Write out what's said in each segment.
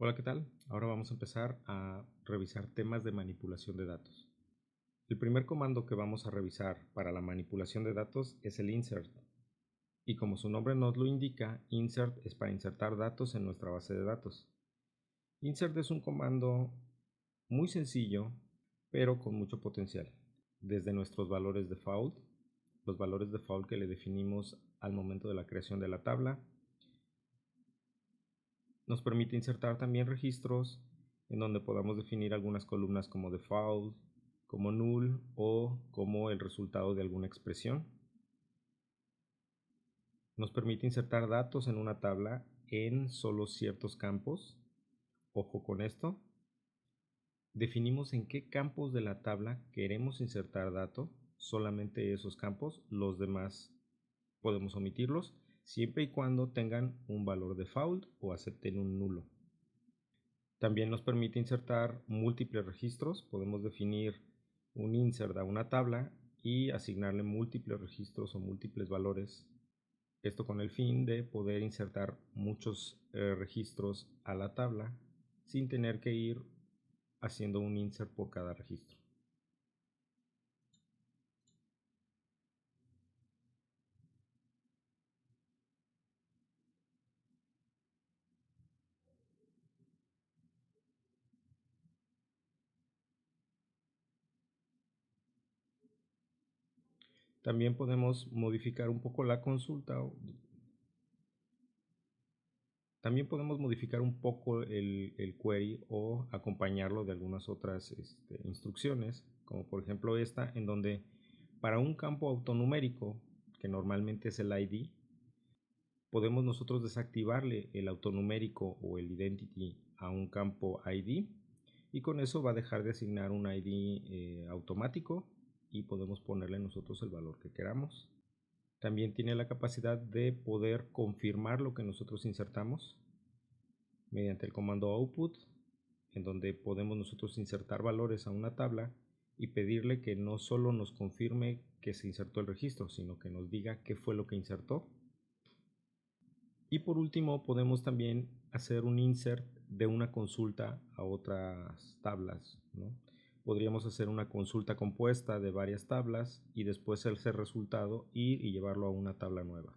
Hola, ¿qué tal? Ahora vamos a empezar a revisar temas de manipulación de datos. El primer comando que vamos a revisar para la manipulación de datos es el insert. Y como su nombre nos lo indica, insert es para insertar datos en nuestra base de datos. Insert es un comando muy sencillo, pero con mucho potencial. Desde nuestros valores default, los valores default que le definimos al momento de la creación de la tabla, nos permite insertar también registros en donde podamos definir algunas columnas como default, como null o como el resultado de alguna expresión. Nos permite insertar datos en una tabla en solo ciertos campos. Ojo con esto. Definimos en qué campos de la tabla queremos insertar dato, solamente esos campos, los demás podemos omitirlos, siempre y cuando tengan un valor default o acepten un nulo. También nos permite insertar múltiples registros. Podemos definir un insert a una tabla y asignarle múltiples registros o múltiples valores. Esto con el fin de poder insertar muchos registros a la tabla sin tener que ir haciendo un insert por cada registro. También podemos modificar un poco la consulta. También podemos modificar un poco el query o acompañarlo de algunas otras instrucciones, como por ejemplo esta, en donde para un campo autonumérico, que normalmente es el ID, podemos nosotros desactivarle el autonumérico o el identity a un campo ID, y con eso va a dejar de asignar un ID automático y podemos ponerle nosotros el valor que queramos. También tiene la capacidad de poder confirmar lo que nosotros insertamos mediante el comando output, en donde podemos nosotros insertar valores a una tabla y pedirle que no solo nos confirme que se insertó el registro, sino que nos diga qué fue lo que insertó. Y por último, podemos también hacer un insert de una consulta a otras tablas, ¿no? Podríamos hacer una consulta compuesta de varias tablas y después ese resultado ir y llevarlo a una tabla nueva.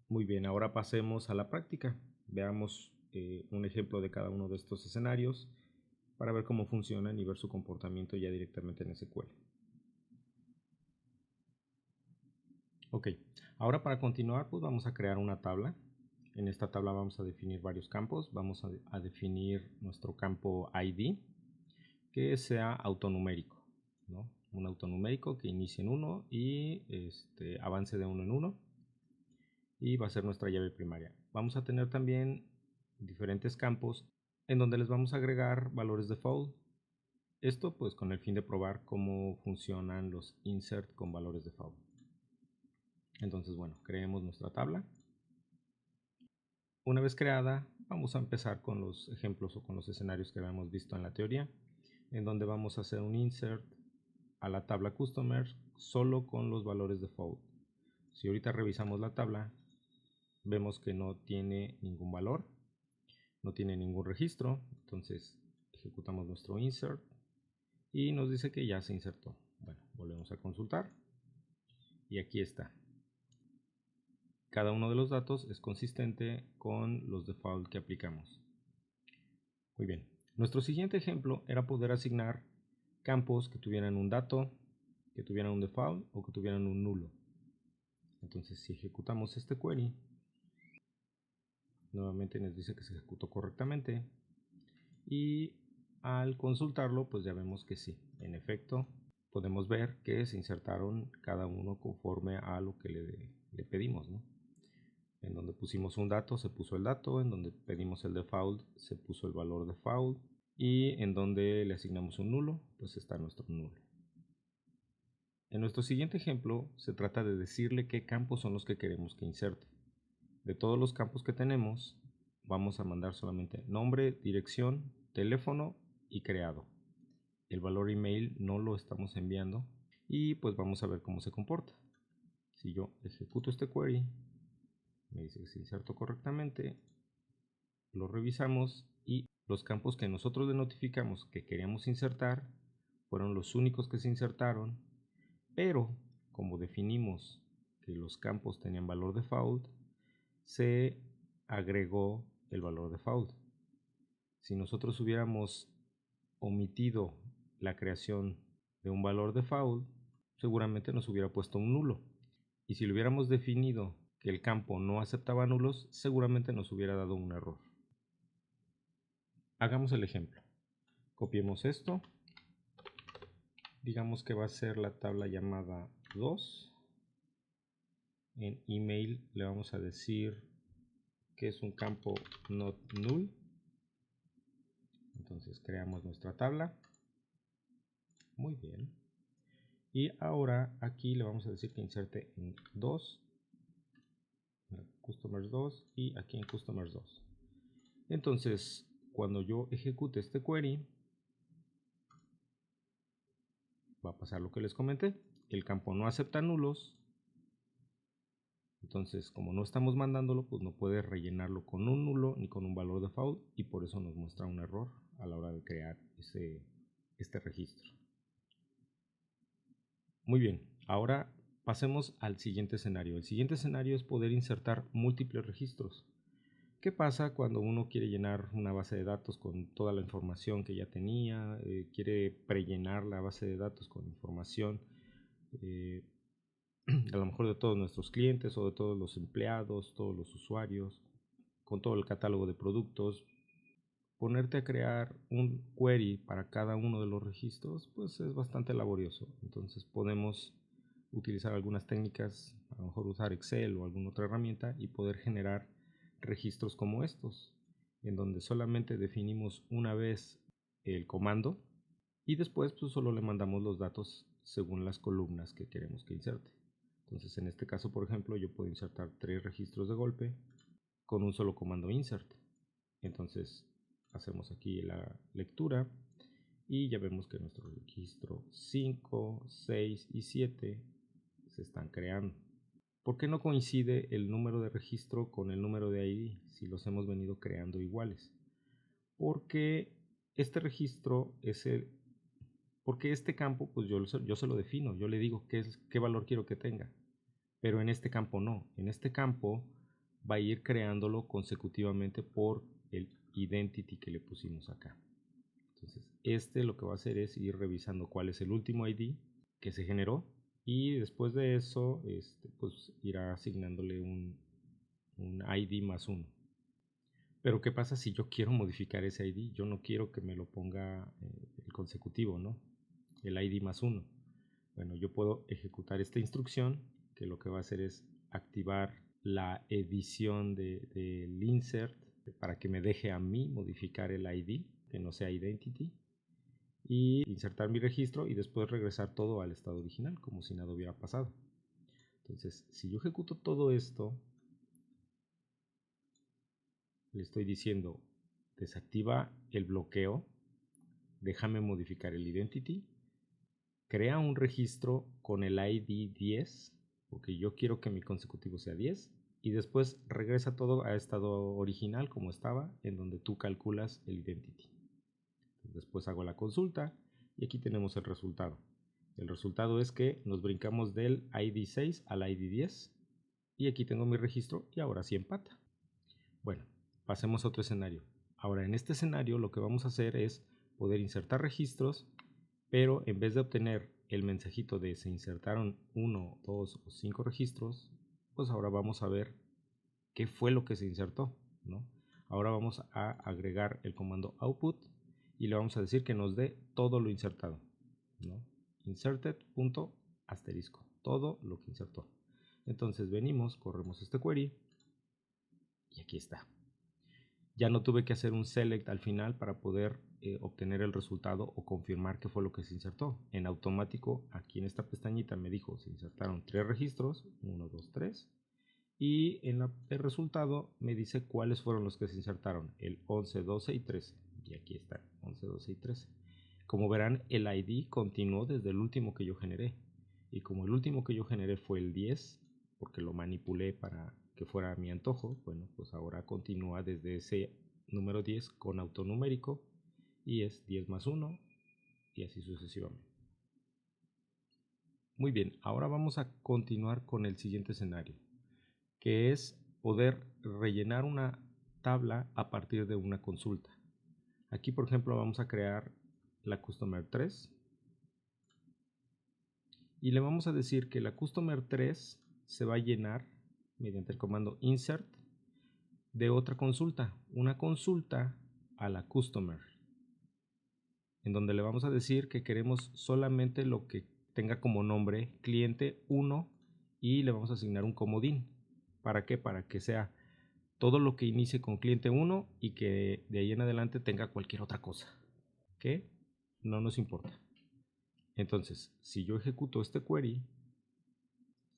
Muy bien, ahora pasemos a la práctica. Veamos un ejemplo de cada uno de estos escenarios para ver cómo funcionan y ver su comportamiento ya directamente en SQL. Ok, ahora para continuar pues vamos a crear una tabla. En esta tabla vamos a definir varios campos. Vamos a definir nuestro campo ID que sea autonumérico, ¿no? Un autonumérico que inicie en 1 y avance de 1 en 1. Y va a ser nuestra llave primaria. Vamos a tener también diferentes campos en donde les vamos a agregar valores default. Esto pues con el fin de probar cómo funcionan los insert con valores default. Entonces bueno, creemos nuestra tabla. Una vez creada, vamos a empezar con los ejemplos o con los escenarios que habíamos visto en la teoría, en donde vamos a hacer un insert a la tabla customer solo con los valores default. Si ahorita revisamos la tabla, vemos que no tiene ningún valor, no tiene ningún registro. Entonces ejecutamos nuestro insert y nos dice que ya se insertó. Bueno, volvemos a consultar y aquí está. Cada uno de los datos es consistente con los default que aplicamos. Muy bien, nuestro siguiente ejemplo era poder asignar campos que tuvieran un dato, que tuvieran un default o que tuvieran un nulo. Entonces si ejecutamos este query, nuevamente nos dice que se ejecutó correctamente y al consultarlo pues ya vemos que sí, en efecto podemos ver que se insertaron cada uno conforme a lo que le pedimos, ¿no? En donde pusimos un dato se puso el dato, en donde pedimos el default se puso el valor default y en donde le asignamos un nulo pues está nuestro nulo. En nuestro siguiente ejemplo se trata de decirle qué campos son los que queremos que inserte. De todos los campos que tenemos vamos a mandar solamente nombre, dirección, teléfono y creado. El valor email no lo estamos enviando y pues vamos a ver cómo se comporta. Si yo ejecuto este query, me dice que se insertó correctamente lo revisamos y los campos que nosotros le notificamos que queríamos insertar fueron los únicos que se insertaron, pero como definimos que los campos tenían valor default, se agregó el valor default. Si nosotros hubiéramos omitido la creación de un valor default, seguramente nos hubiera puesto un nulo. Y si le hubiéramos definido que el campo no aceptaba nulos, seguramente nos hubiera dado un error. Hagamos el ejemplo. Copiemos esto. Digamos que va a ser la tabla llamada 2. En email le vamos a decir que es un campo not null. Entonces creamos nuestra tabla. Muy bien. Y ahora aquí le vamos a decir que inserte en 2, customers 2 y aquí en customers 2. Entonces, cuando yo ejecute este query, va a pasar lo que les comenté. El campo no acepta nulos. Entonces, como no estamos mandándolo, pues no puede rellenarlo con un nulo ni con un valor default y por eso nos muestra un error a la hora de crear este registro. Muy bien, ahora pasemos al siguiente escenario. El siguiente escenario es poder insertar múltiples registros. ¿Qué pasa cuando uno quiere llenar una base de datos con toda la información que ya tenía? Quiere prellenar la base de datos con información a lo mejor de todos nuestros clientes o de todos los empleados, todos los usuarios, con todo el catálogo de productos. Ponerte a crear un query para cada uno de los registros pues es bastante laborioso. Entonces podemos utilizar algunas técnicas, a lo mejor usar Excel o alguna otra herramienta y poder generar registros como estos, en donde solamente definimos una vez el comando y después pues solo le mandamos los datos según las columnas que queremos que inserte. Entonces en este caso, por ejemplo, yo puedo insertar 3 registros de golpe con un solo comando insert. Entonces hacemos aquí la lectura y ya vemos que nuestro registro 5, 6 y 7 se están creando. ¿Por qué no coincide el número de registro con el número de ID si los hemos venido creando iguales? Porque este registro es porque este campo pues yo se lo defino, yo le digo qué valor quiero que tenga, pero en este campo no. En este campo va a ir creándolo consecutivamente por el identity que le pusimos acá. Entonces lo que va a hacer es ir revisando cuál es el último ID que se generó y después de eso pues irá asignándole un ID más 1. Pero ¿qué pasa si yo quiero modificar ese ID? Yo no quiero que me lo ponga el consecutivo, ¿no? El ID más 1. Bueno, yo puedo ejecutar esta instrucción que lo que va a hacer es activar la edición del insert para que me deje a mí modificar el ID, que no sea identity, y insertar mi registro y después regresar todo al estado original, como si nada hubiera pasado. Entonces, si yo ejecuto todo esto, le estoy diciendo, desactiva el bloqueo, déjame modificar el identity, crea un registro con el ID 10, porque yo quiero que mi consecutivo sea 10, y después regresa todo a estado original como estaba, en donde tú calculas el identity. Después hago la consulta y aquí tenemos el resultado. El resultado es que nos brincamos del ID 6 al ID 10 y aquí tengo mi registro y ahora sí empata. Bueno, pasemos a otro escenario. Ahora en este escenario lo que vamos a hacer es poder insertar registros, pero en vez de obtener el mensajito de se insertaron 1, 2 o 5 registros, pues ahora vamos a ver qué fue lo que se insertó, ¿no? Ahora vamos a agregar el comando output y le vamos a decir que nos dé todo lo insertado, ¿no? Inserted.asterisco, todo lo que insertó. Entonces venimos, corremos este query y aquí está. Ya no tuve que hacer un select al final para poder obtener el resultado o confirmar qué fue lo que se insertó. En automático, aquí en esta pestañita me dijo se insertaron 3 registros, 1, 2, 3. Y en el resultado me dice cuáles fueron los que se insertaron, el 11, 12 y 13. Y aquí está, 11, 12 y 13. Como verán, el ID continuó desde el último que yo generé. Y como el último que yo generé fue el 10, porque lo manipulé para que fuera a mi antojo, bueno, pues ahora continúa desde ese número 10 con autonumérico y es 10 más 1 y así sucesivamente. Muy bien, ahora vamos a continuar con el siguiente escenario, que es poder rellenar una tabla a partir de una consulta. Aquí, por ejemplo, vamos a crear la Customer 3 y le vamos a decir que la Customer 3 se va a llenar mediante el comando insert de otra consulta, una consulta a la Customer, en donde le vamos a decir que queremos solamente lo que tenga como nombre cliente 1 y le vamos a asignar un comodín. ¿Para qué? Para que sea todo lo que inicie con cliente 1 y que de ahí en adelante tenga cualquier otra cosa que no nos importa. Entonces, si yo ejecuto este query,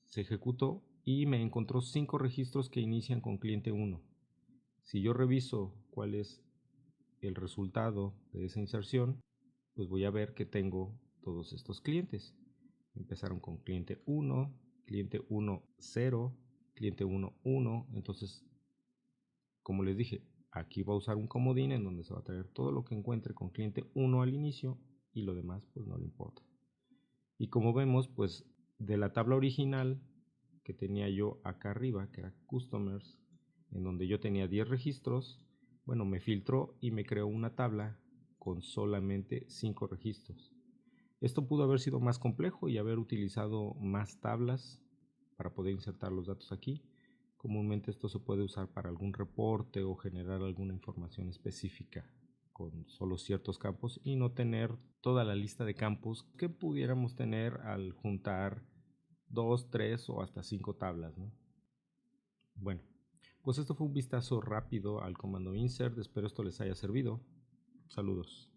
se ejecutó y me encontró 5 registros que inician con cliente 1. Si yo reviso cuál es el resultado de esa inserción, pues voy a ver que tengo todos estos clientes. Empezaron con cliente 1, cliente 1, 0, cliente 1, 1. Entonces, como les dije, aquí va a usar un comodín en donde se va a traer todo lo que encuentre con cliente 1 al inicio y lo demás pues no le importa. Y como vemos, pues de la tabla original que tenía yo acá arriba, que era Customers, en donde yo tenía 10 registros, bueno, me filtró y me creó una tabla con solamente 5 registros. Esto pudo haber sido más complejo y haber utilizado más tablas para poder insertar los datos aquí. Comúnmente esto se puede usar para algún reporte o generar alguna información específica con solo ciertos campos y no tener toda la lista de campos que pudiéramos tener al juntar 2, 3 o hasta 5 tablas, ¿no? Bueno, pues esto fue un vistazo rápido al comando insert. Espero esto les haya servido. Saludos.